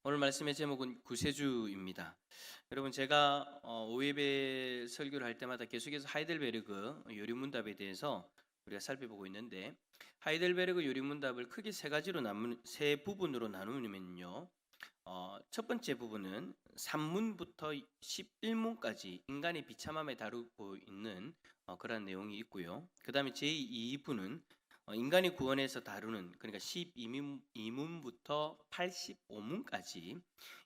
오늘 말씀의 제목은 구세주입니다. 여러분 제가 5예배 설교를 할 때마다 계속해서 하이델베르그 요리문답에 대해서 우리가 살펴보고 있는데 하이델베르그 요리문답을 크게 세 부분으로 나누면요. 첫 번째 부분은 3문부터 11문까지 인간의 비참함에 다루고 있는 그런 내용이 있고요. 그 다음에 제2부는 인간의 구원에서 다루는 그러니까 12문부터 85문까지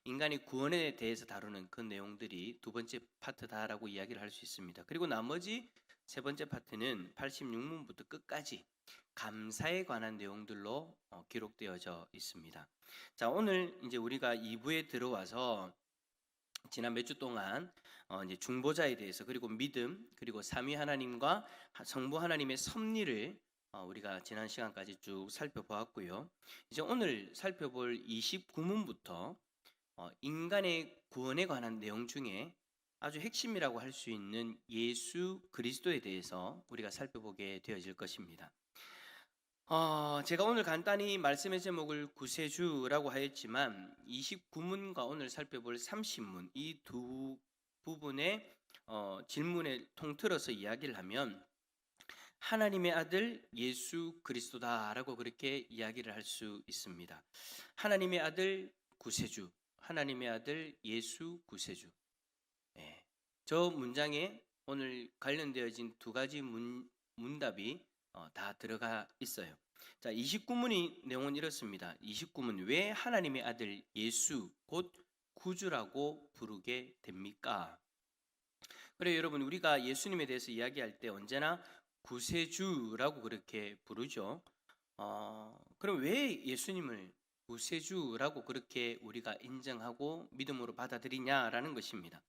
인간의 구원에 대해서 다루는 그 내용들이 두 번째 파트다라고 이야기를 할 수 있습니다. 그리고 나머지 세 번째 파트는 86문부터 끝까지 감사에 관한 내용들로 기록되어져 있습니다. 자, 오늘 이제 우리가 2부에 들어와서 지난 몇 주 동안 이제 중보자에 대해서 그리고 믿음 그리고 삼위 하나님과 성부 하나님의 섭리를 우리가 지난 시간까지 쭉 살펴보았고요. 이제 오늘 살펴볼 29문부터 인간의 구원에 관한 내용 중에 아주 핵심이라고 할 수 있는 예수 그리스도에 대해서 우리가 살펴보게 되어질 것입니다. 제가 오늘 간단히 말씀의 제목을 구세주라고 하였지만 29문과 오늘 살펴볼 30문 이 두 부분의 질문에 통틀어서 이야기를 하면 하나님의 아들 예수 그리스도다라고 그렇게 이야기를 할 수 있습니다. 하나님의 아들 구세주, 하나님의 아들 예수 구세주. 예. 저 문장에 오늘 관련되어진 두 가지 문답이 다 들어가 있어요. 자, 29문의 내용은 이렇습니다. 29문 왜 하나님의 아들 예수 곧 구주라고 부르게 됩니까? 그래 여러분 우리가 예수님에 대해서 이야기할 때 언제나 구세주라고 그렇게 부르죠. 그럼 왜 예수님을 구세주라고 그렇게 우리가 인정하고 믿음으로 받아들이냐라는 것입니다.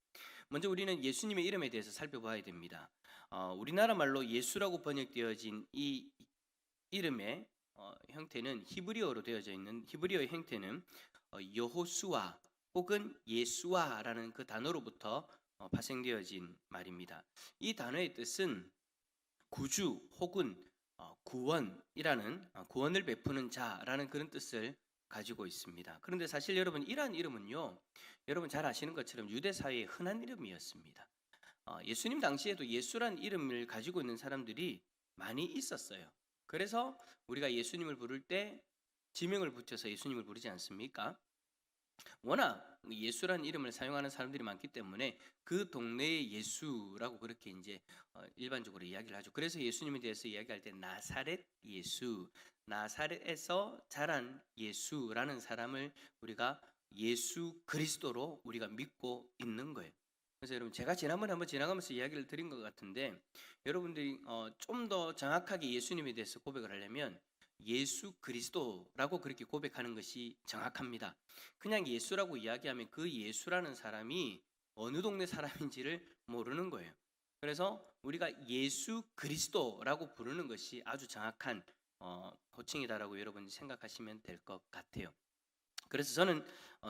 먼저 우리는 예수님의 이름에 대해서 살펴봐야 됩니다. 우리나라 말로 예수라고 번역되어진 이 이름의 형태는 히브리어로 되어져 있는 히브리어의 형태는 여호수아 혹은 예수아라는 그 단어로부터 파생되어진 말입니다. 이 단어의 뜻은 구주 혹은 구원이라는 구원을 베푸는 자라는 그런 뜻을 가지고 있습니다. 그런데 사실 여러분 이러한 이름은요, 여러분 잘 아시는 것처럼 유대 사회의 흔한 이름이었습니다. 예수님 당시에도 예수란 이름을 가지고 있는 사람들이 많이 있었어요. 그래서 우리가 예수님을 부를 때 지명을 붙여서 예수님을 부르지 않습니까? 워낙 예수라는 이름을 사용하는 사람들이 많기 때문에 그 동네의 예수라고 그렇게 이제 일반적으로 이야기를 하죠. 그래서 예수님에 대해서 이야기할 때 나사렛 예수, 나사렛에서 자란 예수라는 사람을 우리가 예수 그리스도로 우리가 믿고 있는 거예요. 그래서 여러분 제가 지난번에 한번 지나가면서 이야기를 드린 것 같은데 여러분들이 좀 더 정확하게 예수님에 대해서 고백을 하려면 예수 그리스도라고 그렇게 고백하는 것이 정확합니다. 그냥 예수라고 이야기하면 그 예수라는 사람이 어느 동네 사람인지를 모르는 거예요. 그래서 우리가 예수 그리스도라고 부르는 것이 아주 정확한 호칭이다라고 여러분이 생각하시면 될 것 같아요. 그래서 저는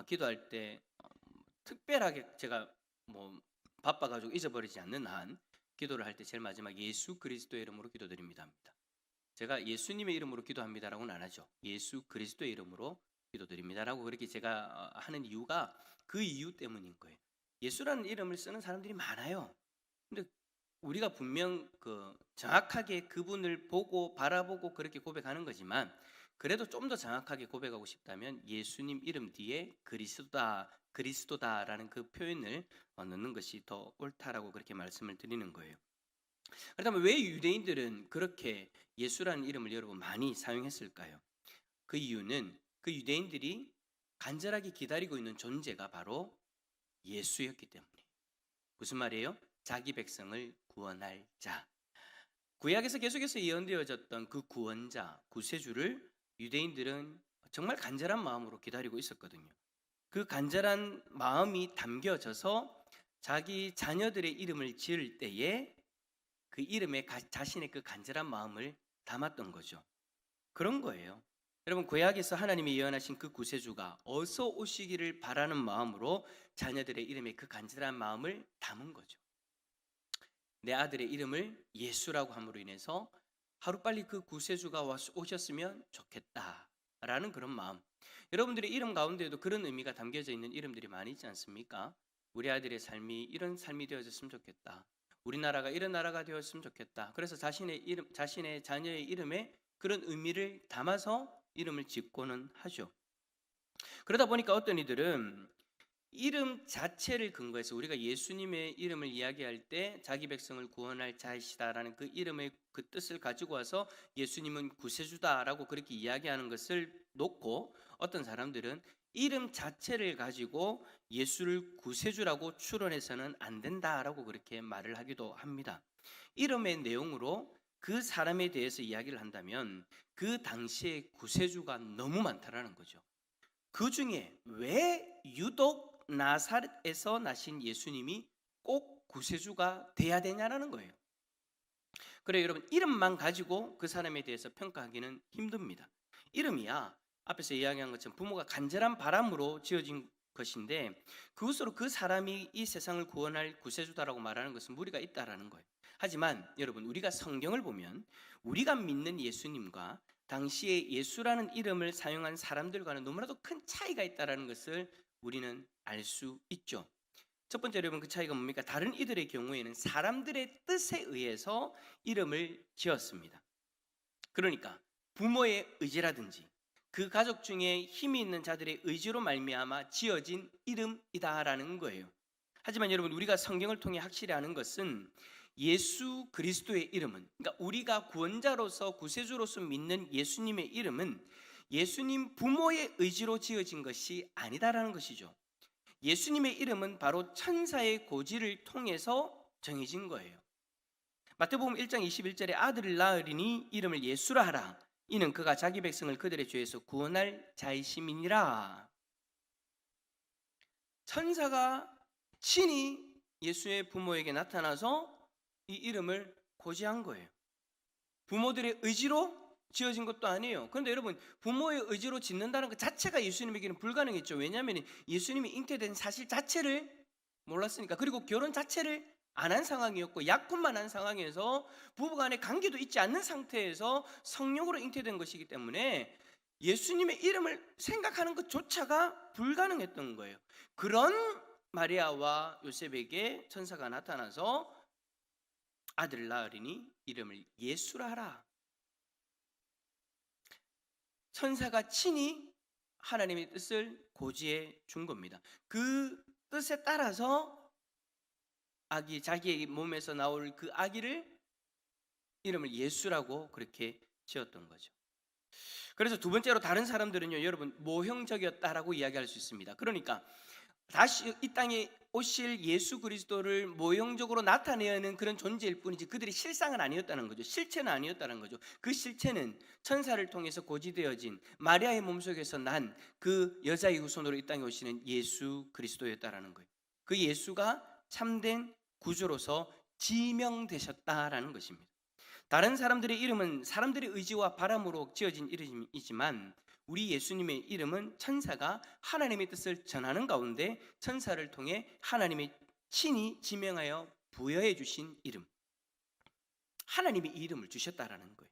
기도할 때 특별하게 제가 뭐 바빠가지고 잊어버리지 않는 한 기도를 할 때 제일 마지막 예수 그리스도의 이름으로 기도드립니다 합니다. 제가 예수님의 이름으로 기도합니다라고는 안 하죠. 예수 그리스도의 이름으로 기도드립니다라고 그렇게 제가 하는 이유가 그 이유 때문인 거예요. 예수라는 이름을 쓰는 사람들이 많아요. 근데 우리가 분명 정확하게 그분을 보고 바라보고 그렇게 고백하는 거지만 그래도 좀 더 정확하게 고백하고 싶다면 예수님 이름 뒤에 그리스도다라는 그 표현을 넣는 것이 더 옳다라고 그렇게 말씀을 드리는 거예요. 그렇다면 왜 유대인들은 그렇게 예수라는 이름을 여러분 많이 사용했을까요? 그 이유는 그 유대인들이 간절하게 기다리고 있는 존재가 바로 예수였기 때문에. 무슨 말이에요? 자기 백성을 구원할 자. 구약에서 계속해서 예언되어졌던 그 구원자, 구세주를 유대인들은 정말 간절한 마음으로 기다리고 있었거든요. 그 간절한 마음이 담겨져서 자기 자녀들의 이름을 지을 때에 그 이름에 자신의 그 간절한 마음을 담았던 거죠. 그런 거예요. 여러분 구약에서 하나님이 예언하신 그 구세주가 어서 오시기를 바라는 마음으로 자녀들의 이름에 그 간절한 마음을 담은 거죠. 내 아들의 이름을 예수라고 함으로 인해서 하루빨리 그 구세주가 오셨으면 좋겠다라는 그런 마음. 여러분들의 이름 가운데에도 그런 의미가 담겨져 있는 이름들이 많이 있지 않습니까? 우리 아들의 삶이 이런 삶이 되어졌으면 좋겠다. 우리나라가 이런 나라가 되었으면 좋겠다. 그래서 자신의 자녀의 이름에 그런 의미를 담아서 이름을 짓고는 하죠. 그러다 보니까 어떤 이들은 이름 자체를 근거해서 우리가 예수님의 이름을 이야기할 때 자기 백성을 구원할 자이시다라는 그 이름의 그 뜻을 가지고 와서 예수님은 구세주다라고 그렇게 이야기하는 것을 놓고 어떤 사람들은 이름 자체를 가지고 예수를 구세주라고 추론해서는 안 된다라고 그렇게 말을 하기도 합니다. 이름의 내용으로 그 사람에 대해서 이야기를 한다면 그 당시에 구세주가 너무 많다라는 거죠. 그 중에 왜 유독 나사렛에서 나신 예수님이 꼭 구세주가 돼야 되냐라는 거예요. 그래 여러분, 이름만 가지고 그 사람에 대해서 평가하기는 힘듭니다. 이름이야 앞에서 이야기한 것처럼 부모가 간절한 바람으로 지어진 것인데 그것으로 그 사람이 이 세상을 구원할 구세주다라고 말하는 것은 무리가 있다라는 거예요. 하지만 여러분, 우리가 성경을 보면 우리가 믿는 예수님과 당시에 예수라는 이름을 사용한 사람들과는 너무나도 큰 차이가 있다는 것을 우리는 알 수 있죠. 첫 번째 여러분, 그 차이가 뭡니까? 다른 이들의 경우에는 사람들의 뜻에 의해서 이름을 지었습니다. 그러니까 부모의 의지라든지 그 가족 중에 힘이 있는 자들의 의지로 말미암아 지어진 이름이다라는 거예요. 하지만 여러분, 우리가 성경을 통해 확실히 아는 것은 예수 그리스도의 이름은, 그러니까 우리가 구원자로서 구세주로서 믿는 예수님의 이름은 예수님 부모의 의지로 지어진 것이 아니다라는 것이죠. 예수님의 이름은 바로 천사의 고지를 통해서 정해진 거예요. 마태복음 1장 21절에 아들을 낳으리니 이름을 예수라 하라. 이는 그가 자기 백성을 그들의 죄에서 구원할 자이심이니라. 천사가 친히 예수의 부모에게 나타나서 이 이름을 고지한 거예요. 부모들의 의지로 지어진 것도 아니에요. 그런데 여러분, 부모의 의지로 짓는다는 것 자체가 예수님에게는 불가능했죠. 왜냐하면 예수님이 잉태된 사실 자체를 몰랐으니까. 그리고 결혼 자체를 안 한 상황이었고 약혼만 한 상황에서 부부간의 관계도 있지 않는 상태에서 성령으로 잉태된 것이기 때문에 예수님의 이름을 생각하는 것조차가 불가능했던 거예요. 그런 마리아와 요셉에게 천사가 나타나서 아들을 낳으리니 이름을 예수라 하라. 천사가 친히 하나님의 뜻을 고지해 준 겁니다. 그 뜻에 따라서 아기, 자기의 몸에서 나올 그 아기를 이름을 예수라고 그렇게 지었던 거죠. 그래서 두 번째로 다른 사람들은요, 여러분, 모형적이었다라고 이야기할 수 있습니다. 그러니까 다시 이 땅에 오실 예수 그리스도를 모형적으로 나타내는 그런 존재일 뿐이지 그들이 실상은 아니었다는 거죠. 실체는 아니었다는 거죠. 그 실체는 천사를 통해서 고지되어진 마리아의 몸속에서 난 그 여자의 후손으로 이 땅에 오시는 예수 그리스도였다라는 거예요. 그 예수가 참된 구주로서 지명되셨다라는 것입니다. 다른 사람들의 이름은 사람들의 의지와 바람으로 지어진 이름이지만 우리 예수님의 이름은 천사가 하나님의 뜻을 전하는 가운데 천사를 통해 하나님이 친히 지명하여 부여해 주신 이름, 하나님이 이 이름을 주셨다라는 거예요.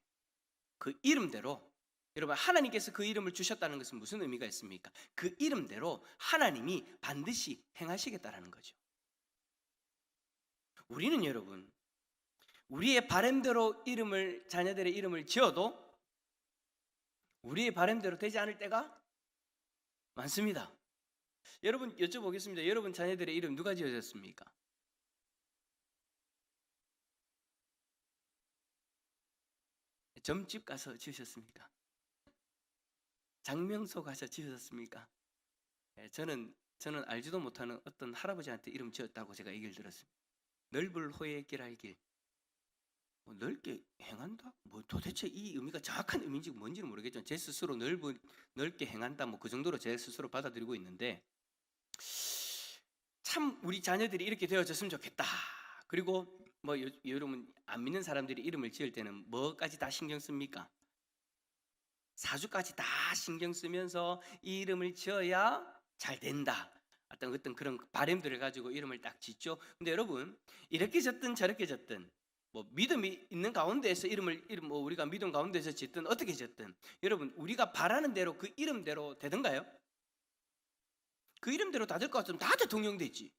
그 이름대로, 여러분, 하나님께서 그 이름을 주셨다는 것은 무슨 의미가 있습니까? 그 이름대로 하나님이 반드시 행하시겠다라는 거죠. 우리는 여러분, 우리의 바람대로 자녀들의 이름을 지어도 우리의 바람대로 되지 않을 때가 많습니다. 여러분, 여쭤보겠습니다. 여러분 자녀들의 이름 누가 지어졌습니까? 점집 가서 지으셨습니까? 장명소 가서 지으셨습니까? 저는 알지도 못하는 어떤 할아버지한테 이름 지었다고 제가 얘기를 들었습니다. 넓을 호의 길할 길. 넓게 행한다? 도대체 이 의미가 정확한 의미인지 뭔지는 모르겠지만 제 스스로 넓게 행한다 그 정도로 제 스스로 받아들이고 있는데, 참 우리 자녀들이 이렇게 되어졌으면 좋겠다. 그리고 여러분 안 믿는 사람들이 이름을 지을 때는 뭐까지 다 신경 씁니까? 사주까지 다 신경 쓰면서 이 이름을 지어야 잘 된다. 어떤 그런 바램들을 가지고 이름을 딱 짓죠. 근데 여러분, 이렇게 졌든 저렇게 졌든 뭐 믿음이 있는 가운데에서 이름 뭐 우리가 믿음 가운데서 짓든 어떻게 짓든 여러분 우리가 바라는 대로 그 이름대로 되던가요? 그 이름대로 다 될 것 같으면 다 대통령 되지.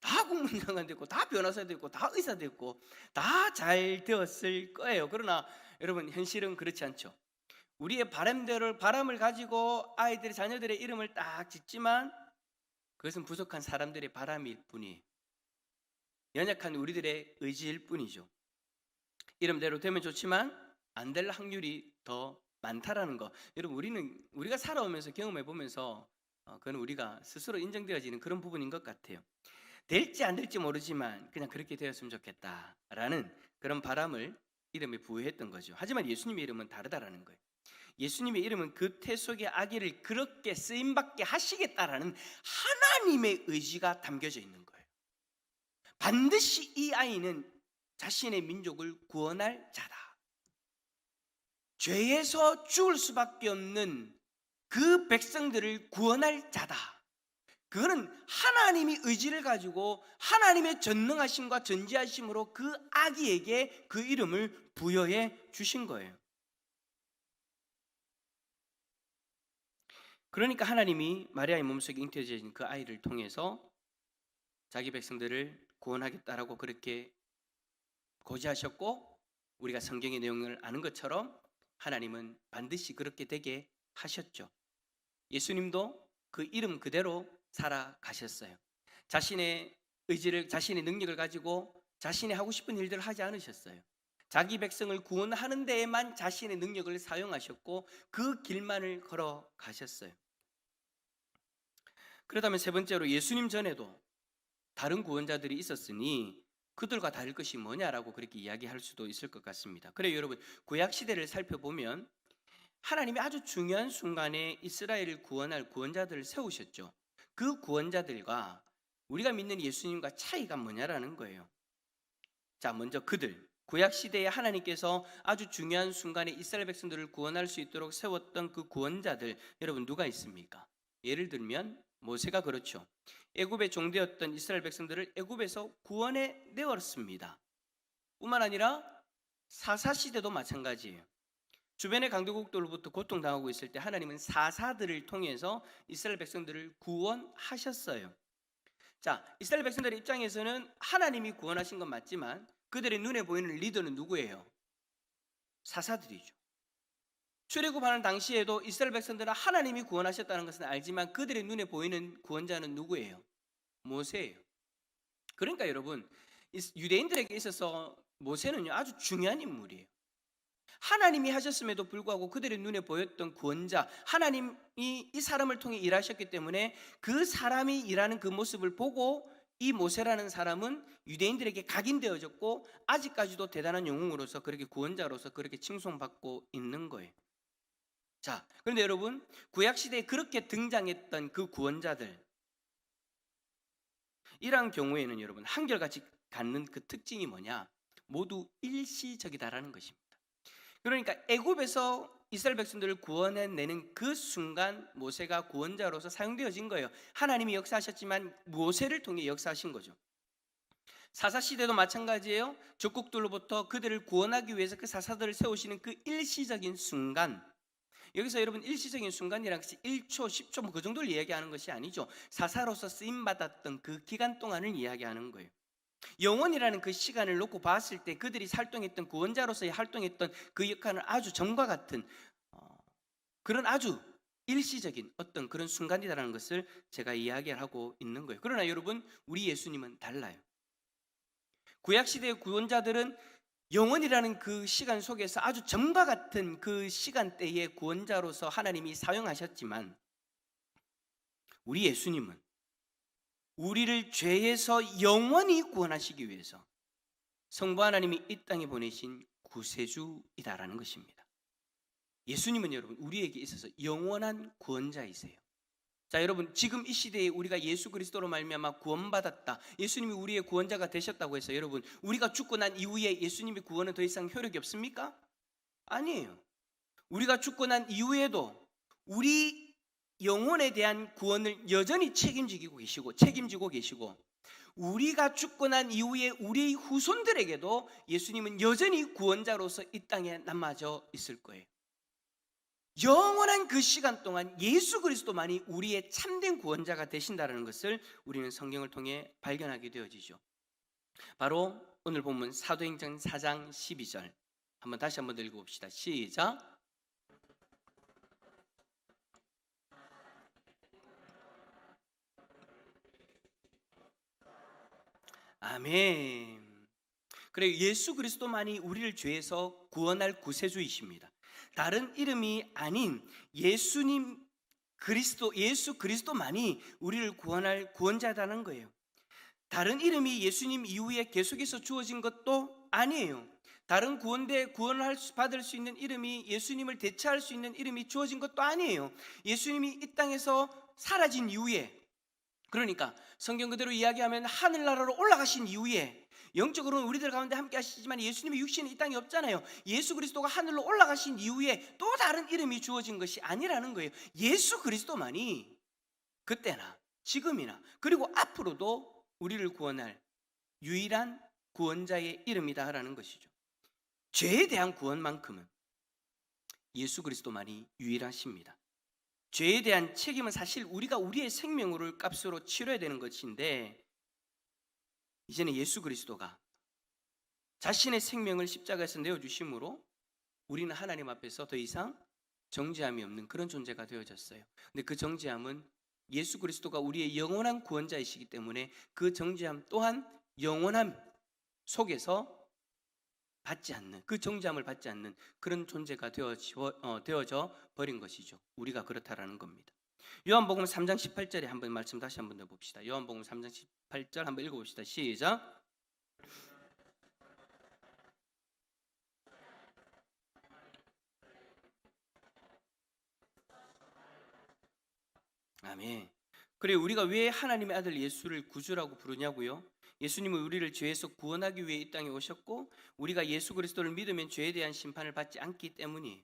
다 국무장관 됐고 다 변호사 됐고 다 의사 됐고 다 잘 되었을 거예요. 그러나 여러분 현실은 그렇지 않죠. 우리의 바람을 가지고 아이들의 자녀들의 이름을 딱 짓지만 그것은 부족한 사람들의 바람일 뿐이에요. 연약한 우리들의 의지일 뿐이죠. 이름대로 되면 좋지만 안 될 확률이 더 많다라는 거. 여러분 우리가 살아오면서 경험해 보면서 그건 우리가 스스로 인정되어지는 그런 부분인 것 같아요. 될지 안 될지 모르지만 그냥 그렇게 되었으면 좋겠다라는 그런 바람을 이름에 부여했던 거죠. 하지만 예수님의 이름은 다르다라는 거예요. 예수님의 이름은 그 태 속의 아기를 그렇게 쓰임받게 하시겠다라는 하나님의 의지가 담겨져 있는 거예요. 반드시 이 아이는 자신의 민족을 구원할 자다. 죄에서 죽을 수밖에 없는 그 백성들을 구원할 자다. 그거는 하나님이 의지를 가지고 하나님의 전능하심과 전지하심으로 그 아기에게 그 이름을 부여해 주신 거예요. 그러니까 하나님이 마리아의 몸속에 잉태해진 그 아이를 통해서 자기 백성들을 구원하겠다라고 그렇게 고지하셨고, 우리가 성경의 내용을 아는 것처럼 하나님은 반드시 그렇게 되게 하셨죠. 예수님도 그 이름 그대로 살아가셨어요. 자신의 의지를, 자신의 능력을 가지고 자신이 하고 싶은 일들을 하지 않으셨어요. 자기 백성을 구원하는 데에만 자신의 능력을 사용하셨고 그 길만을 걸어가셨어요. 그렇다면 세 번째로 예수님 전에도 다른 구원자들이 있었으니 그들과 다를 것이 뭐냐라고 그렇게 이야기할 수도 있을 것 같습니다. 그래요, 여러분, 구약 시대를 살펴보면 하나님이 아주 중요한 순간에 이스라엘을 구원할 구원자들을 세우셨죠. 그 구원자들과 우리가 믿는 예수님과 차이가 뭐냐라는 거예요. 자, 먼저 그들, 구약 시대에 하나님께서 아주 중요한 순간에 이스라엘 백성들을 구원할 수 있도록 세웠던 그 구원자들, 여러분 누가 있습니까? 예를 들면 모세가 그렇죠. 애굽의 종되었던 이스라엘 백성들을 애굽에서 구원해 내었습니다. 뿐만 아니라 사사시대도 마찬가지예요. 주변의 강대국들로부터 고통당하고 있을 때 하나님은 사사들을 통해서 이스라엘 백성들을 구원하셨어요. 자, 이스라엘 백성들의 입장에서는 하나님이 구원하신 건 맞지만 그들의 눈에 보이는 리더는 누구예요? 사사들이죠. 출애굽하는 당시에도 이스라엘 백성들은 하나님이 구원하셨다는 것은 알지만 그들의 눈에 보이는 구원자는 누구예요? 모세예요. 그러니까 여러분, 유대인들에게 있어서 모세는요 아주 중요한 인물이에요. 하나님이 하셨음에도 불구하고 그들의 눈에 보였던 구원자, 하나님이 이 사람을 통해 일하셨기 때문에 그 사람이 일하는 그 모습을 보고 이 모세라는 사람은 유대인들에게 각인되어졌고 아직까지도 대단한 영웅으로서 그렇게 구원자로서 그렇게 칭송받고 있는 거예요. 자, 그런데 여러분, 구약시대에 그렇게 등장했던 그 구원자들, 이러한 경우에는 여러분 한결같이 갖는 그 특징이 뭐냐? 모두 일시적이다라는 것입니다. 그러니까 애굽에서 이스라엘 백성들을 구원해내는 그 순간 모세가 구원자로서 사용되어진 거예요. 하나님이 역사하셨지만 모세를 통해 역사하신 거죠. 사사시대도 마찬가지예요. 적국들로부터 그들을 구원하기 위해서 그 사사들을 세우시는 그 일시적인 순간, 여기서 여러분 일시적인 순간이란 것이 1초, 10초 뭐 그 정도를 이야기하는 것이 아니죠. 사사로서 쓰임받았던 그 기간 동안을 이야기하는 거예요. 영원이라는 그 시간을 놓고 봤을 때 그들이 활동했던 구원자로서의 활동했던 그 역할은 아주 전과 같은 그런 아주 일시적인 어떤 그런 순간이다라는 것을 제가 이야기를 하고 있는 거예요. 그러나 여러분, 우리 예수님은 달라요. 구약시대의 구원자들은 영원이라는 그 시간 속에서 아주 전과 같은 그 시간대의 구원자로서 하나님이 사용하셨지만 우리 예수님은 우리를 죄에서 영원히 구원하시기 위해서 성부 하나님이 이 땅에 보내신 구세주이다라는 것입니다. 예수님은 여러분 우리에게 있어서 영원한 구원자이세요. 자, 여러분, 지금 이 시대에 우리가 예수 그리스도로 말미암아 구원받았다, 예수님이 우리의 구원자가 되셨다고 해서 여러분 우리가 죽고 난 이후에 예수님의 구원은 더 이상 효력이 없습니까? 아니에요. 우리가 죽고 난 이후에도 우리 영혼에 대한 구원을 여전히 책임지고 계시고 우리가 죽고 난 이후에 우리의 후손들에게도 예수님은 여전히 구원자로서 이 땅에 남아져 있을 거예요. 영원한 그 시간 동안 예수 그리스도만이 우리의 참된 구원자가 되신다는 것을 우리는 성경을 통해 발견하게 되어지죠. 바로 오늘 본문 사도행전 4장 12절 다시 한번 읽어봅시다. 시작. 아멘. 그래, 예수 그리스도만이 우리를 죄에서 구원할 구세주이십니다. 다른 이름이 아닌 예수 그리스도만이 우리를 구원할 구원자다는 거예요. 다른 이름이 예수님 이후에 계속해서 주어진 것도 아니에요. 다른 구원을 받을 수 있는 이름이, 예수님을 대체할 수 있는 이름이 주어진 것도 아니에요. 예수님이 이 땅에서 사라진 이후에, 그러니까 성경 그대로 이야기하면 하늘나라로 올라가신 이후에, 영적으로는 우리들 가운데 함께 하시지만 예수님의 육신은 이 땅에 없잖아요. 예수 그리스도가 하늘로 올라가신 이후에 또 다른 이름이 주어진 것이 아니라는 거예요. 예수 그리스도만이 그때나 지금이나 그리고 앞으로도 우리를 구원할 유일한 구원자의 이름이다라는 것이죠. 죄에 대한 구원만큼은 예수 그리스도만이 유일하십니다. 죄에 대한 책임은 사실 우리가 우리의 생명을 값으로 치러야 되는 것인데, 이제는 예수 그리스도가 자신의 생명을 십자가에서 내어주심으로 우리는 하나님 앞에서 더 이상 정죄함이 없는 그런 존재가 되어졌어요. 근데 그 정죄함은 예수 그리스도가 우리의 영원한 구원자이시기 때문에 그 정죄함 또한 영원함 속에서 받지 않는, 그 정죄함을 받지 않는 그런 존재가 되어져 버린 것이죠. 우리가 그렇다라는 겁니다. 요한복음 3장 18절에 한번 말씀 다시 한번 더 봅시다. 요한복음 3장 18절 한번 읽어봅시다. 시작. 아멘. 그래, 우리가 왜 하나님의 아들 예수를 구주라고 부르냐고요? 예수님은 우리를 죄에서 구원하기 위해 이 땅에 오셨고, 우리가 예수 그리스도를 믿으면 죄에 대한 심판을 받지 않기 때문이에요.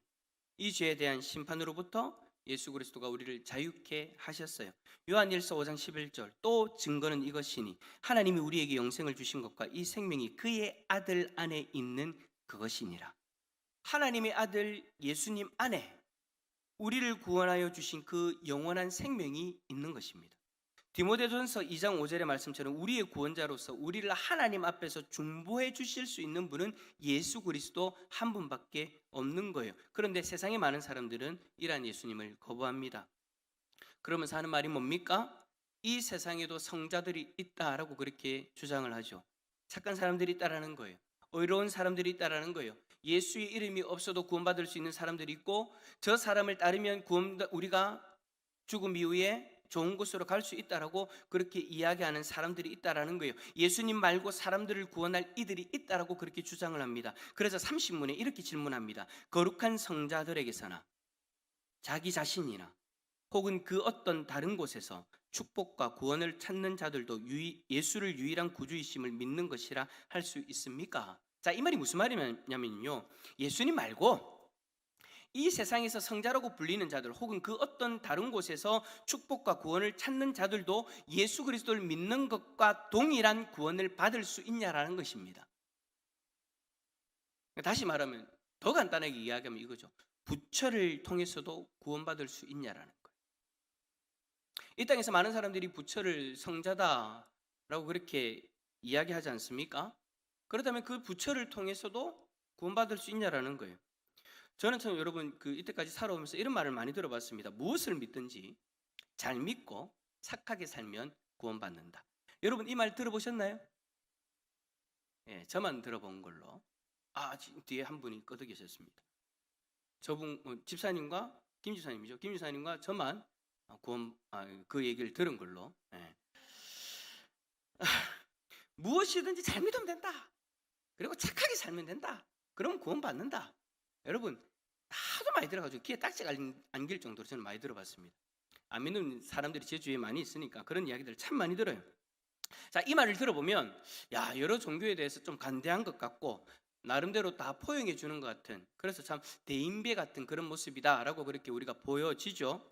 이 죄에 대한 심판으로부터 예수 그리스도가 우리를 자유케 하셨어요. 요한일서 5장 11절, 또 증거는 이것이니 하나님이 우리에게 영생을 주신 것과 이 생명이 그의 아들 안에 있는 그것이니라. 하나님의 아들 예수님 안에 우리를 구원하여 주신 그 영원한 생명이 있는 것입니다. 디모데전서 2장 5절의 말씀처럼 우리의 구원자로서 우리를 하나님 앞에서 중보해 주실 수 있는 분은 예수 그리스도 한 분밖에 없는 거예요. 그런데 세상에 많은 사람들은 이러한 예수님을 거부합니다. 그러면서 하는 말이 뭡니까? 이 세상에도 성자들이 있다라고 그렇게 주장을 하죠. 착한 사람들이 있다라는 거예요. 의로운 사람들이 있다라는 거예요. 예수의 이름이 없어도 구원받을 수 있는 사람들이 있고, 저 사람을 따르면 우리가 죽음 이후에 좋은 곳으로 갈 수 있다라고 그렇게 이야기하는 사람들이 있다라는 거예요. 예수님 말고 사람들을 구원할 이들이 있다라고 그렇게 주장을 합니다. 그래서 30문에 이렇게 질문합니다. 거룩한 성자들에게서나 자기 자신이나 혹은 그 어떤 다른 곳에서 축복과 구원을 찾는 자들도 예수를 유일한 구주이심을 믿는 것이라 할 수 있습니까? 자, 이 말이 무슨 말이냐면요, 예수님 말고 이 세상에서 성자라고 불리는 자들 혹은 그 어떤 다른 곳에서 축복과 구원을 찾는 자들도 예수 그리스도를 믿는 것과 동일한 구원을 받을 수 있냐라는 것입니다. 다시 말하면, 더 간단하게 이야기하면 이거죠. 부처를 통해서도 구원받을 수 있냐라는 거예요. 이 땅에서 많은 사람들이 부처를 성자다라고 그렇게 이야기하지 않습니까? 그렇다면 그 부처를 통해서도 구원받을 수 있냐라는 거예요. 저는 참 여러분 이때까지 살아오면서 이런 말을 많이 들어봤습니다. 무엇을 믿든지 잘 믿고 착하게 살면 구원받는다. 여러분 이 말 들어보셨나요? 예, 저만 들어본 걸로. 뒤에 한 분이 꺼져 계셨습니다. 저분 집사님과 김 집사님이죠. 김 집사님과 저만 그 얘기를 들은 걸로. 예. 무엇이든지 잘 믿으면 된다. 그리고 착하게 살면 된다. 그럼 구원받는다. 여러분 하도 많이 들어가지고 귀에 딱지가 안길 정도로 저는 많이 들어봤습니다. 안 믿는 사람들이 제 주위에 많이 있으니까 그런 이야기들을 참 많이 들어요. 자, 이 말을 들어보면 여러 종교에 대해서 좀 간대한 것 같고 나름대로 다 포용해 주는 것 같은, 그래서 참 대인배 같은 그런 모습이다라고 그렇게 우리가 보여지죠.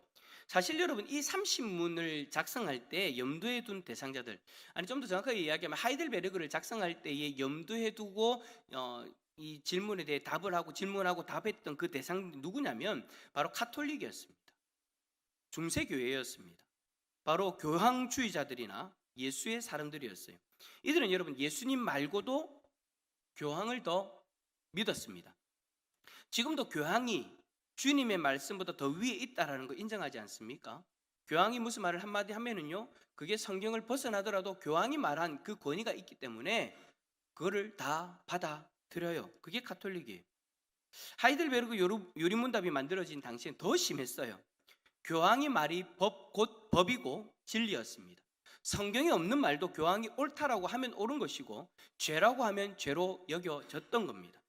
사실 여러분 이 30문을 작성할 때 염두에 둔 대상자들, 아니 좀 더 정확하게 이야기하면 하이델베르그를 작성할 때에 염두에 두고 이 질문에 대해 답을 하고 질문하고 답했던 그 대상 누구냐면 바로 카톨릭이었습니다. 중세교회였습니다. 바로 교황주의자들이나 예수의 사람들이었어요. 이들은 여러분 예수님 말고도 교황을 더 믿었습니다. 지금도 교황이 주님의 말씀보다 더 위에 있다라는 거 인정하지 않습니까? 교황이 무슨 말을 한마디 하면은요, 그게 성경을 벗어나더라도 교황이 말한 그 권위가 있기 때문에 그거를 다 받아들여요. 그게 카톨릭이에요. 하이델베르그 요리문답이 만들어진 당시엔 더 심했어요. 교황이 말이 곧 법이고 진리였습니다. 성경에 없는 말도 교황이 옳다라고 하면 옳은 것이고 죄라고 하면 죄로 여겨졌던 겁니다.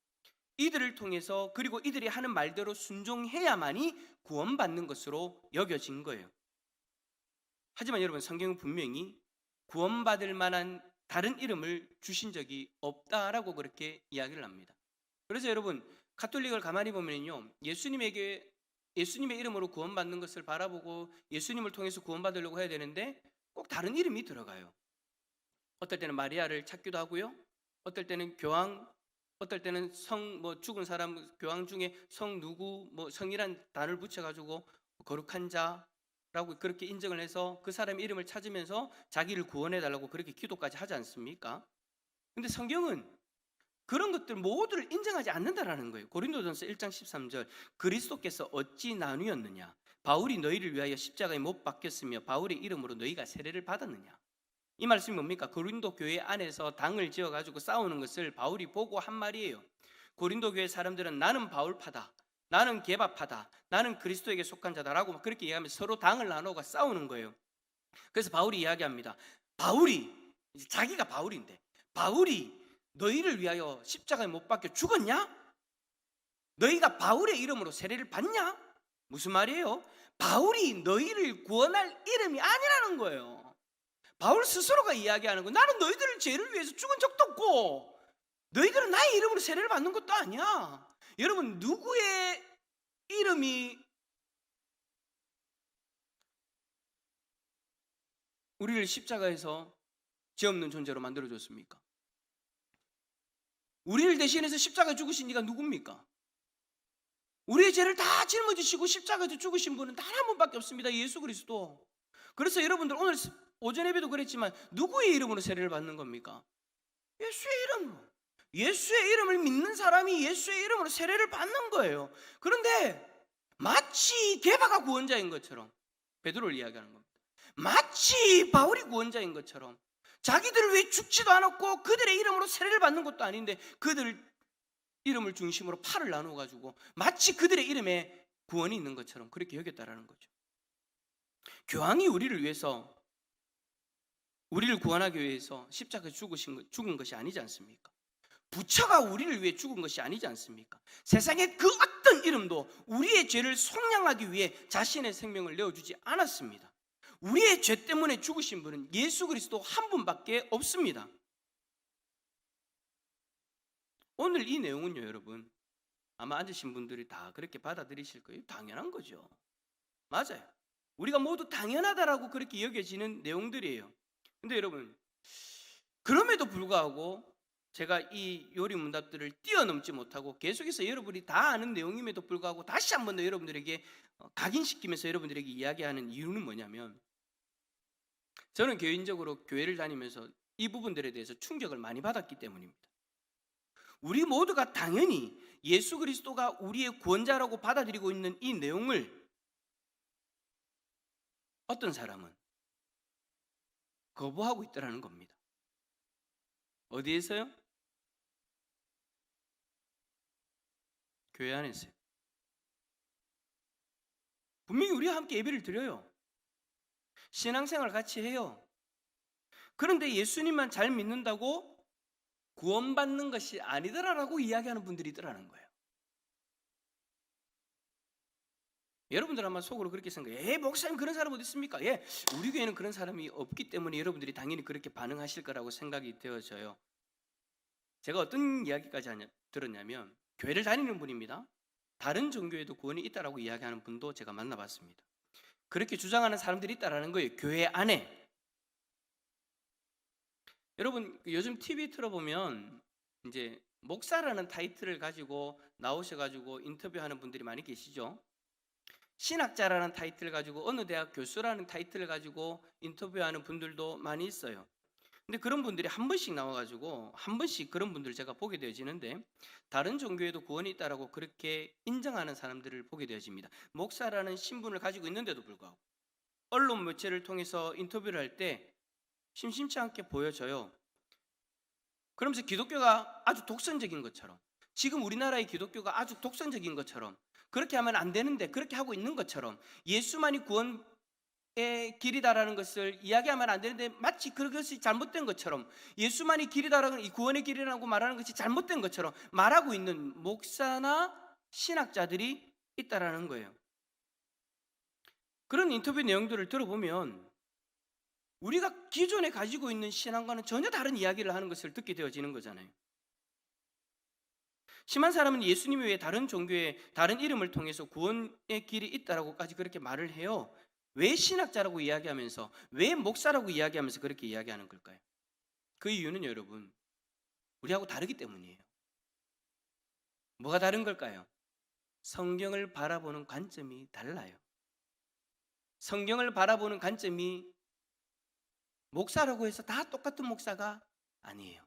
이들을 통해서 그리고 이들이 하는 말대로 순종해야만이 구원받는 것으로 여겨진 거예요. 하지만 여러분 성경은 분명히 구원받을 만한 다른 이름을 주신 적이 없다라고 그렇게 이야기를 합니다. 그래서 여러분 카톨릭을 가만히 보면요, 예수님의 이름으로 구원받는 것을 바라보고 예수님을 통해서 구원받으려고 해야 되는데 꼭 다른 이름이 들어가요. 어떨 때는 마리아를 찾기도 하고요, 어떨 때는 교황, 어떨 때는 죽은 사람 교황 중에 성 누구 성이란 단어를 붙여가지고 거룩한 자라고 그렇게 인정을 해서 그 사람의 이름을 찾으면서 자기를 구원해달라고 그렇게 기도까지 하지 않습니까? 근데 성경은 그런 것들 모두를 인정하지 않는다라는 거예요. 고린도전서 1장 13절, 그리스도께서 어찌 나뉘었느냐, 바울이 너희를 위하여 십자가에 못 박혔으며 바울의 이름으로 너희가 세례를 받았느냐. 이 말씀이 뭡니까? 고린도 교회 안에서 당을 지어가지고 싸우는 것을 바울이 보고 한 말이에요. 고린도 교회 사람들은 나는 바울파다, 나는 게바파다, 나는 그리스도에게 속한 자다라고 그렇게 이야기하면서 서로 당을 나누고 싸우는 거예요. 그래서 바울이 이야기합니다. 바울이, 자기가 바울인데 바울이 너희를 위하여 십자가에 못 박혀 죽었냐? 너희가 바울의 이름으로 세례를 받냐? 무슨 말이에요? 바울이 너희를 구원할 이름이 아니라는 거예요. 바울 스스로가 이야기하는 거예요. 나는 너희들을 죄를 위해서 죽은 적도 없고 너희들은 나의 이름으로 세례를 받는 것도 아니야. 여러분 누구의 이름이 우리를 십자가에서 죄 없는 존재로 만들어줬습니까? 우리를 대신해서 십자가에 죽으신 이가 누굽니까? 우리의 죄를 다 짊어지시고 십자가에서 죽으신 분은 단 한 분밖에 없습니다. 예수 그리스도. 그래서 여러분들 오늘 오전 예배도 그랬지만 누구의 이름으로 세례를 받는 겁니까? 예수의 이름으로. 예수의 이름을 믿는 사람이 예수의 이름으로 세례를 받는 거예요. 그런데 마치 게바가 구원자인 것처럼 베드로를 이야기하는 겁니다. 마치 바울이 구원자인 것처럼 자기들을 왜 죽지도 않았고 그들의 이름으로 세례를 받는 것도 아닌데 그들 이름을 중심으로 팔을 나누어 가지고 마치 그들의 이름에 구원이 있는 것처럼 그렇게 여겼다라는 거죠. 교황이 우리를 위해서 우리를 구원하기 위해서 십자가에 죽은 것이 아니지 않습니까? 부처가 우리를 위해 죽은 것이 아니지 않습니까? 세상의 그 어떤 이름도 우리의 죄를 속량하기 위해 자신의 생명을 내어주지 않았습니다. 우리의 죄 때문에 죽으신 분은 예수 그리스도 한 분밖에 없습니다. 오늘 이 내용은요, 여러분 아마 앉으신 분들이 다 그렇게 받아들이실 거예요. 당연한 거죠. 맞아요. 우리가 모두 당연하다라고 그렇게 여겨지는 내용들이에요. 근데 여러분 그럼에도 불구하고 제가 이 요리 문답들을 뛰어넘지 못하고 계속해서 여러분이 다 아는 내용임에도 불구하고 다시 한 번 더 여러분들에게 각인시키면서 여러분들에게 이야기하는 이유는 뭐냐면, 저는 개인적으로 교회를 다니면서 이 부분들에 대해서 충격을 많이 받았기 때문입니다. 우리 모두가 당연히 예수 그리스도가 우리의 구원자라고 받아들이고 있는 이 내용을 어떤 사람은 거부하고 있다는 겁니다. 어디에서요? 교회 안에서요. 분명히 우리와 함께 예배를 드려요. 신앙생활 같이 해요. 그런데 예수님만 잘 믿는다고 구원받는 것이 아니더라라고 이야기하는 분들이 있더라는 거예요. 여러분들 아마 속으로 그렇게 생각해요. 목사님 그런 사람 어디 있습니까? 우리 교회는 그런 사람이 없기 때문에 여러분들이 당연히 그렇게 반응하실 거라고 생각이 되어져요. 제가 어떤 이야기까지 들었냐면, 교회를 다니는 분입니다. 다른 종교에도 구원이 있다라고 이야기하는 분도 제가 만나봤습니다. 그렇게 주장하는 사람들이 있다라는 거예요. 교회 안에. 여러분 요즘 TV 틀어보면 이제 목사라는 타이틀을 가지고 나오셔가지고 인터뷰하는 분들이 많이 계시죠. 신학자라는 타이틀을 가지고 어느 대학 교수라는 타이틀을 가지고 인터뷰하는 분들도 많이 있어요. 근데 그런 분들이 한 번씩 나와가지고 한 번씩 그런 분들을 제가 보게 되어지는데, 다른 종교에도 구원이 있다라고 그렇게 인정하는 사람들을 보게 되어집니다. 목사라는 신분을 가지고 있는데도 불구하고 언론 매체를 통해서 인터뷰를 할 때 심심치 않게 보여져요. 그러면서 기독교가 아주 독선적인 것처럼, 지금 우리나라의 기독교가 아주 독선적인 것처럼, 그렇게 하면 안 되는데 그렇게 하고 있는 것처럼, 예수만이 구원의 길이다라는 것을 이야기하면 안 되는데 마치 그것이 잘못된 것처럼, 예수만이 길이다라고, 이 구원의 길이라고 말하는 것이 잘못된 것처럼 말하고 있는 목사나 신학자들이 있다라는 거예요. 그런 인터뷰 내용들을 들어보면 우리가 기존에 가지고 있는 신앙과는 전혀 다른 이야기를 하는 것을 듣게 되어지는 거잖아요. 심한 사람은 예수님이 왜 다른 종교의 다른 이름을 통해서 구원의 길이 있다라고까지 그렇게 말을 해요? 왜 신학자라고 이야기하면서, 왜 목사라고 이야기하면서 그렇게 이야기하는 걸까요? 그 이유는 여러분, 우리하고 다르기 때문이에요. 뭐가 다른 걸까요? 성경을 바라보는 관점이 달라요. 성경을 바라보는 관점이 목사라고 해서 다 똑같은 목사가 아니에요.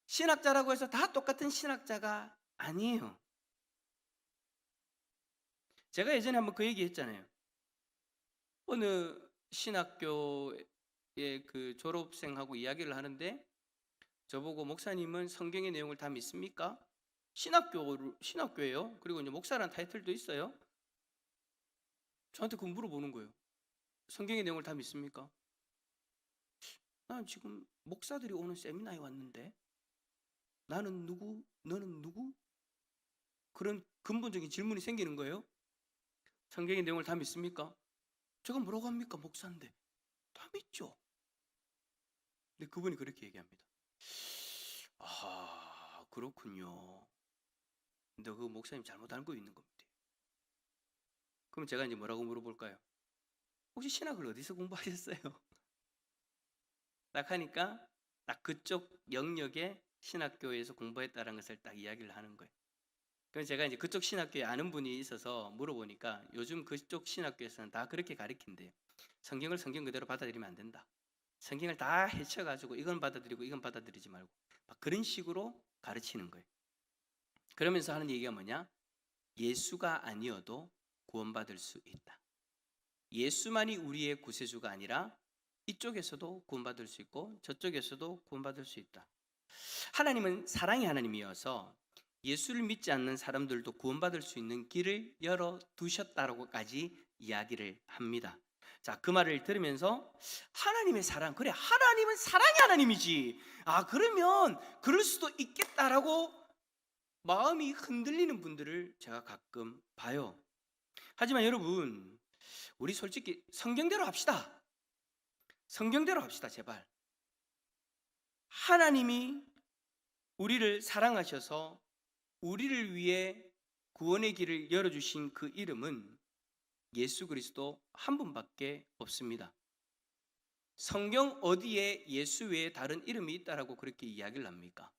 신학자라고 해서 다 똑같은 신학자가 아니에요. 제가 예전에 한번 그 얘기 했잖아요. 어느 신학교의 그 졸업생하고 이야기를 하는데 저보고 목사님은 성경의 내용을 다 믿습니까? 신학교예요. 그리고 이제 목사라는 타이틀도 있어요. 저한테 그거 물어보는 거예요. 성경의 내용을 다 믿습니까? 난 지금 목사들이 오는 세미나에 왔는데 나는 누구? 너는 누구? 그런 근본적인 질문이 생기는 거예요. 성경의 내용을 다 믿습니까? 제가 뭐라고 합니까? 목사인데. 다 믿죠. 근데 그분이 그렇게 얘기합니다. 아, 그렇군요. 근데 그 목사님 잘못 알고 있는 겁니다. 그럼 제가 이제 뭐라고 물어볼까요? 혹시 신학을 어디서 공부하셨어요? 딱 하니까 딱 그쪽 영역의 신학교에서 공부했다는 것을 딱 이야기를 하는 거예요. 그래서 제가 이제 그쪽 신학교에 아는 분이 있어서 물어보니까 요즘 그쪽 신학교에서는 다 그렇게 가르친대요. 성경을 성경 그대로 받아들이면 안 된다. 성경을 다 헤쳐가지고 이건 받아들이고 이건 받아들이지 말고 막 그런 식으로 가르치는 거예요. 그러면서 하는 얘기가 뭐냐? 예수가 아니어도 구원받을 수 있다. 예수만이 우리의 구세주가 아니라 이쪽에서도 구원받을 수 있고 저쪽에서도 구원받을 수 있다. 하나님은 사랑의 하나님이어서 예수를 믿지 않는 사람들도 구원받을 수 있는 길을 열어두셨다라고까지 이야기를 합니다. 자, 그 말을 들으면서 하나님의 사랑, 그래 하나님은 사랑의 하나님이지, 아 그러면 그럴 수도 있겠다라고 마음이 흔들리는 분들을 제가 가끔 봐요. 하지만 여러분, 우리 솔직히 성경대로 합시다. 성경대로 합시다, 제발. 하나님이 우리를 사랑하셔서 우리를 위해 구원의 길을 열어주신 그 이름은 예수 그리스도 한 분밖에 없습니다. 성경 어디에 예수 외에 다른 이름이 있다라고 그렇게 이야기를 합니까?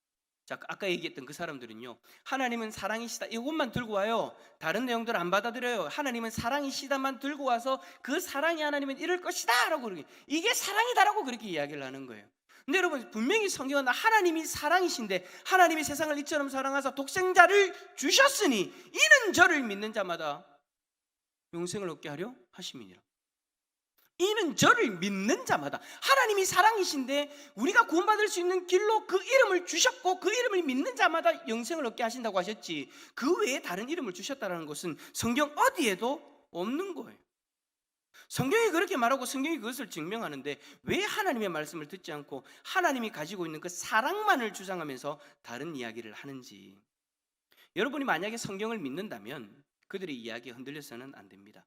자, 아까 얘기했던 그 사람들은요, 하나님은 사랑이시다 이것만 들고 와요. 다른 내용들 안 받아들여요. 하나님은 사랑이시다만 들고 와서 그 사랑이 하나님은 이럴 것이다 라고, 이게 사랑이다라고 그렇게 이야기를 하는 거예요. 근데 여러분, 분명히 성경은 하나님이 사랑이신데 하나님이 세상을 이처럼 사랑하사 독생자를 주셨으니 이는 저를 믿는 자마다 영생을 얻게 하려 하심이니라. 이는 저를 믿는 자마다, 하나님이 사랑이신데 우리가 구원받을 수 있는 길로 그 이름을 주셨고 그 이름을 믿는 자마다 영생을 얻게 하신다고 하셨지, 그 외에 다른 이름을 주셨다는 것은 성경 어디에도 없는 거예요. 성경이 그렇게 말하고 성경이 그것을 증명하는데 왜 하나님의 말씀을 듣지 않고 하나님이 가지고 있는 그 사랑만을 주장하면서 다른 이야기를 하는지. 여러분이 만약에 성경을 믿는다면 그들의 이야기에 흔들려서는 안 됩니다.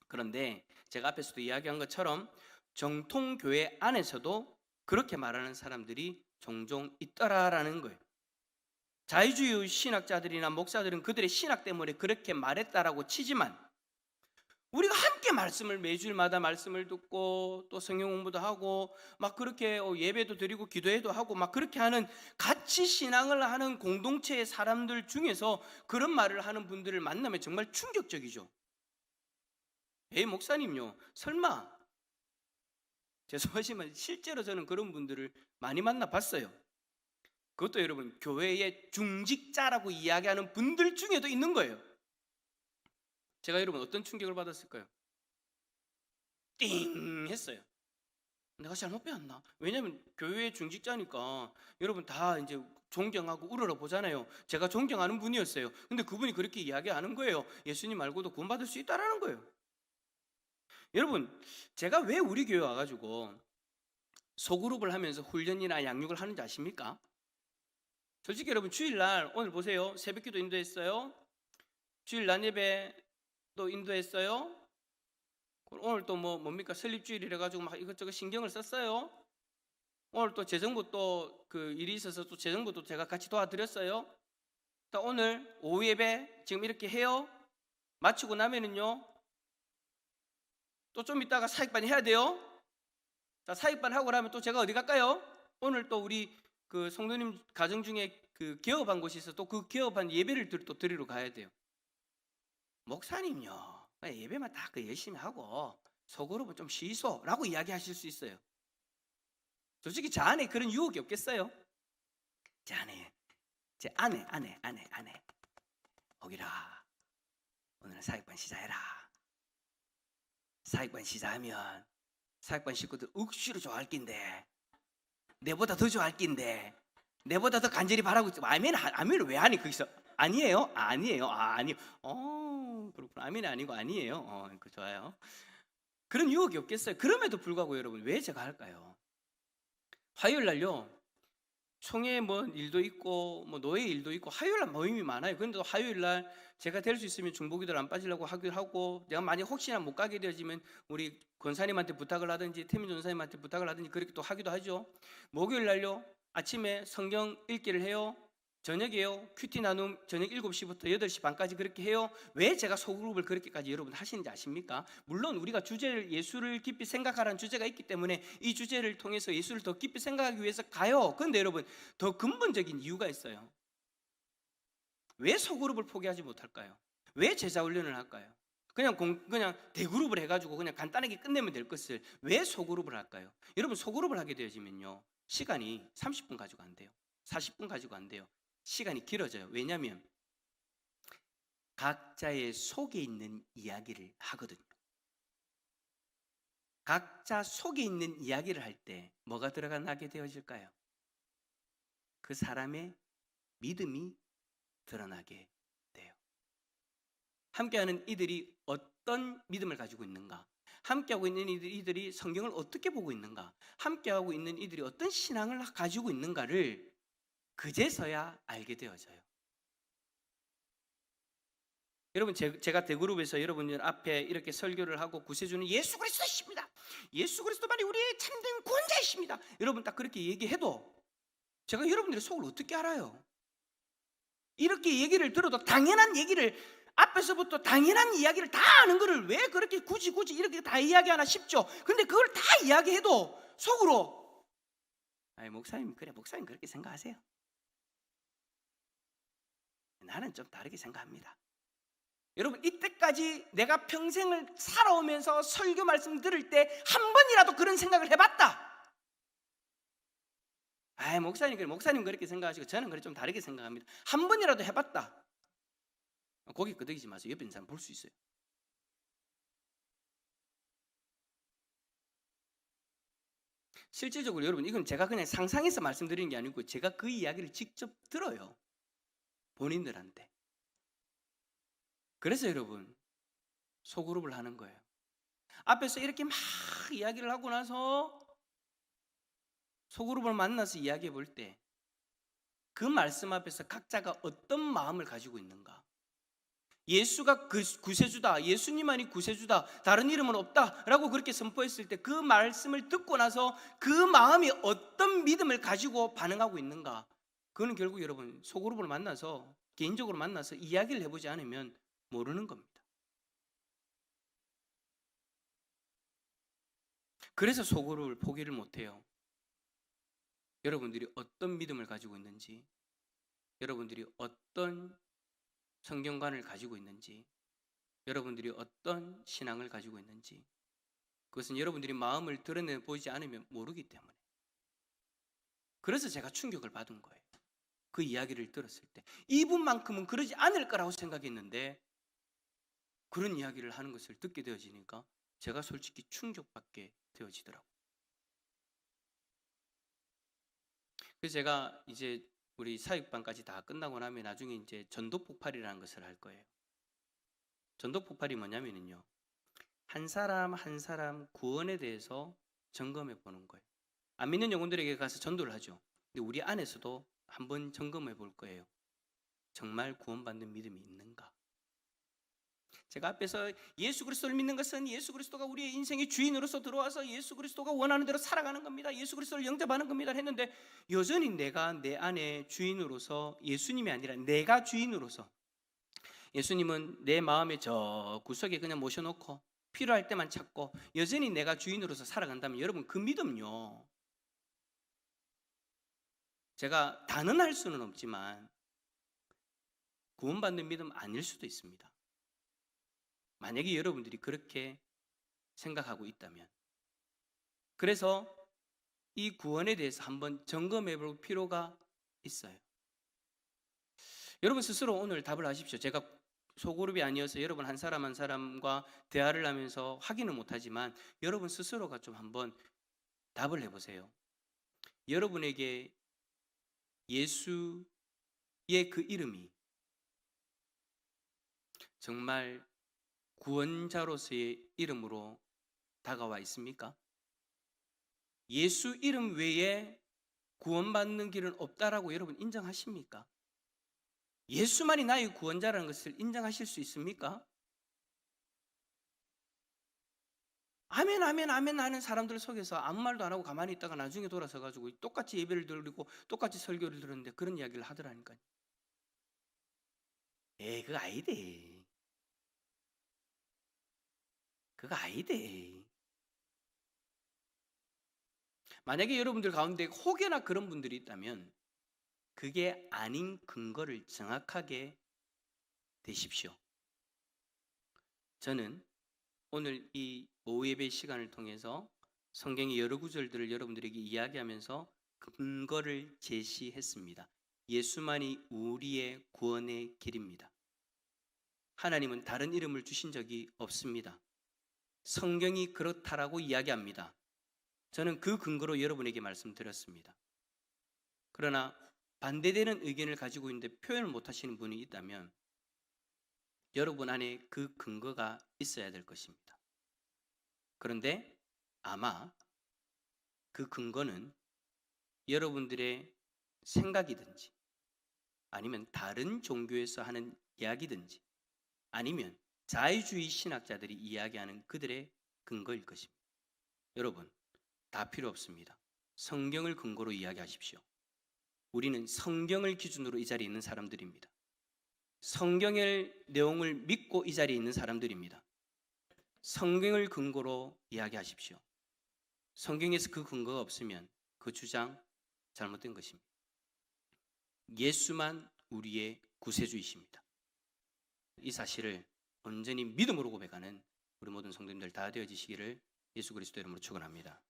그런데 제가 앞에서도 이야기한 것처럼 정통교회 안에서도 그렇게 말하는 사람들이 종종 있더라라는 거예요. 자유주의 신학자들이나 목사들은 그들의 신학 때문에 그렇게 말했다라고 치지만 우리가 함께 말씀을 매주일마다 말씀을 듣고 또 성경 공부도 하고 막 그렇게 예배도 드리고 기도회도 하고 막 그렇게 하는 같이 신앙을 하는 공동체의 사람들 중에서 그런 말을 하는 분들을 만나면 정말 충격적이죠. 에이 목사님요, 설마. 죄송하지만 실제로 저는 그런 분들을 많이 만나봤어요. 그것도 여러분 교회의 중직자라고 이야기하는 분들 중에도 있는 거예요. 제가 여러분 어떤 충격을 받았을까요? 띵 했어요. 내가 잘못 배웠나? 왜냐면 교회의 중직자니까 여러분 다 이제 존경하고 우러러 보잖아요. 제가 존경하는 분이었어요. 근데 그분이 그렇게 이야기하는 거예요. 예수님 말고도 구원받을 수 있다라는 거예요. 여러분, 제가 왜 우리 교회 와가지고 소그룹을 하면서 훈련이나 양육을 하는지 아십니까? 솔직히 여러분 주일날 오늘 보세요. 새벽기도 인도했어요. 주일 낮 예배 또 인도했어요. 오늘 또 뭡니까 설립주일이라 가지고 막 이것저것 신경을 썼어요. 오늘 또 재정부 또 그 일이 있어서 또 재정부도 제가 같이 도와드렸어요. 또 오늘 오후 예배 지금 이렇게 해요. 마치고 나면은요 또 좀 이따가 사역반 해야 돼요. 자, 사역반 하고 나면 또 제가 어디 갈까요? 오늘 또 우리 그 성도님 가정 중에 그 개업한 곳이 있어 또 그 개업한 예배를 또 드리러 가야 돼요. 목사님요 예배만 다 그 열심히 하고 속으로는 좀 쉬소라고 이야기하실 수 있어요. 솔직히 제 안에 그런 유혹이 없겠어요? 제 아내 거기라 오늘은 사역반 시작해라. 사역반 시작하면 사역반 식구들 억수로 좋아할 낀데 내보다 더 좋아할 낀데 내보다 더 간절히 바라고 있어. 아멘을 왜 하니 거기서? 아니에요? 아니에요. 아니요. 그렇구나. 아멘이 아니고 아니에요. 그 좋아요. 그런 유혹이 없겠어요. 그럼에도 불구하고 여러분 왜 제가 할까요? 화요일 날요. 총회 일도 있고 노예 일도 있고 화요일 날 모임이 많아요. 그런데 화요일 날 제가 될 수 있으면 중보기도를 안 빠지려고 하기도 하고 내가 만약 혹시나 못 가게 되어지면 우리 권사님한테 부탁을 하든지 태민 전사님한테 부탁을 하든지 그렇게 또 하기도 하죠. 목요일 날요. 아침에 성경 읽기를 해요. 저녁에요. 큐티 나눔 저녁 7시부터 8시 반까지 그렇게 해요. 왜 제가 소그룹을 그렇게까지 여러분 하시는지 아십니까? 물론 우리가 주제를 예수를 깊이 생각하라는 주제가 있기 때문에 이 주제를 통해서 예수를 더 깊이 생각하기 위해서 가요. 그런데 여러분 더 근본적인 이유가 있어요. 왜 소그룹을 포기하지 못할까요? 왜 제자훈련을 할까요? 그냥 대그룹을 해가지고 그냥 간단하게 끝내면 될 것을 왜 소그룹을 할까요? 여러분 소그룹을 하게 되어지면요 시간이 30분 가지고 안 돼요. 40분 가지고 안 돼요. 시간이 길어져요. 왜냐하면 각자의 속에 있는 이야기를 하거든요. 각자 속에 있는 이야기를 할 때 뭐가 들어가게 되어질까요? 그 사람의 믿음이 드러나게 돼요. 함께하는 이들이 어떤 믿음을 가지고 있는가? 함께하고 있는 이들이 성경을 어떻게 보고 있는가? 함께하고 있는 이들이 어떤 신앙을 가지고 있는가를 그제서야 알게 되어져요. 여러분 제가 대그룹에서 여러분들 앞에 이렇게 설교를 하고 구세주는 예수 그리스도이십니다. 예수 그리스도만이 우리의 참된 구원자이십니다. 여러분 딱 그렇게 얘기해도 제가 여러분들의 속을 어떻게 알아요? 이렇게 얘기를 들어도 당연한 얘기를 앞에서부터 당연한 이야기를 다 아는 거를 왜 그렇게 굳이 이렇게 다 이야기하나 싶죠. 근데 그걸 다 이야기해도 속으로 목사님 그렇게 생각하세요. 나는 좀 다르게 생각합니다. 여러분 이때까지 내가 평생을 살아오면서 설교 말씀 들을 때 한 번이라도 그런 생각을 해봤다. 목사님 그렇게 생각하시고 저는 그래 좀 다르게 생각합니다. 한 번이라도 해봤다. 고개 끄덕이지 마세요. 옆에 있는 사람 볼 수 있어요. 실질적으로 여러분 이건 제가 그냥 상상해서 말씀드리는 게 아니고 제가 그 이야기를 직접 들어요. 본인들한테. 그래서 여러분 소그룹을 하는 거예요. 앞에서 이렇게 막 이야기를 하고 나서 소그룹을 만나서 이야기해 볼 때 그 말씀 앞에서 각자가 어떤 마음을 가지고 있는가? 예수가 그 구세주다, 예수님만이 구세주다, 다른 이름은 없다라고 그렇게 선포했을 때 그 말씀을 듣고 나서 그 마음이 어떤 믿음을 가지고 반응하고 있는가? 그거는 결국 여러분 소그룹을 만나서 개인적으로 만나서 이야기를 해보지 않으면 모르는 겁니다. 그래서 소그룹을 포기를 못해요. 여러분들이 어떤 믿음을 가지고 있는지, 여러분들이 어떤 성경관을 가지고 있는지, 여러분들이 어떤 신앙을 가지고 있는지, 그것은 여러분들이 마음을 드러내 보이지 않으면 모르기 때문에. 그래서 제가 충격을 받은 거예요. 그 이야기를 들었을 때 이분만큼은 그러지 않을 거라고 생각했는데 그런 이야기를 하는 것을 듣게 되어지니까 제가 솔직히 충격받게 되어지더라고요. 그래서 제가 이제 우리 사육반까지 다 끝나고 나면 나중에 이제 전도폭발이라는 것을 할 거예요. 전도폭발이 뭐냐면요, 한 사람 한 사람 구원에 대해서 점검해 보는 거예요. 안 믿는 영혼들에게 가서 전도를 하죠. 근데 우리 안에서도 한번 점검해 볼 거예요. 정말 구원받는 믿음이 있는가? 제가 앞에서 예수 그리스도를 믿는 것은 예수 그리스도가 우리의 인생의 주인으로서 들어와서 예수 그리스도가 원하는 대로 살아가는 겁니다. 예수 그리스도를 영접하는 겁니다 했는데 여전히 내가 내 안에 주인으로서 예수님이 아니라 내가 주인으로서, 예수님은 내 마음의 저 구석에 그냥 모셔놓고 필요할 때만 찾고 여전히 내가 주인으로서 살아간다면 여러분 그 믿음요, 제가 단언할 수는 없지만 구원받는 믿음 아닐 수도 있습니다. 만약에 여러분들이 그렇게 생각하고 있다면. 그래서 이 구원에 대해서 한번 점검해 볼 필요가 있어요. 여러분 스스로 오늘 답을 하십시오. 제가 소그룹이 아니어서 여러분 한 사람 한 사람과 대화를 하면서 확인은 못하지만 여러분 스스로가 좀 한번 답을 해보세요. 여러분에게 예수의 그 이름이 정말 구원자로서의 이름으로 다가와 있습니까? 예수 이름 외에 구원받는 길은 없다라고 여러분 인정하십니까? 예수만이 나의 구원자라는 것을 인정하실 수 있습니까? 아멘 아멘 아멘 하는 사람들 속에서 아무 말도 안 하고 가만히 있다가 나중에 돌아서 가지고 똑같이 예배를 드리고 똑같이 설교를 들었는데 그런 이야기를 하더라니까요. 그거 아니대. 그거 아니대. 만약에 여러분들 가운데 혹여나 그런 분들이 있다면 그게 아닌 근거를 정확하게 대십시오. 저는 오늘 이 오후 예배 시간을 통해서 성경의 여러 구절들을 여러분들에게 이야기하면서 근거를 제시했습니다. 예수만이 우리의 구원의 길입니다. 하나님은 다른 이름을 주신 적이 없습니다. 성경이 그렇다라고 이야기합니다. 저는 그 근거로 여러분에게 말씀드렸습니다. 그러나 반대되는 의견을 가지고 있는데 표현을 못하시는 분이 있다면 여러분 안에 그 근거가 있어야 될 것입니다. 그런데 아마 그 근거는 여러분들의 생각이든지 아니면 다른 종교에서 하는 이야기든지 아니면 자유주의 신학자들이 이야기하는 그들의 근거일 것입니다. 여러분 다 필요 없습니다. 성경을 근거로 이야기하십시오. 우리는 성경을 기준으로 이 자리에 있는 사람들입니다. 성경의 내용을 믿고 이 자리에 있는 사람들입니다. 성경을 근거로 이야기하십시오. 성경에서 그 근거가 없으면 그 주장 잘못된 것입니다. 예수만 우리의 구세주이십니다. 이 사실을 온전히 믿음으로 고백하는 우리 모든 성도님들 다 되어지시기를 예수 그리스도 이름으로 축원합니다.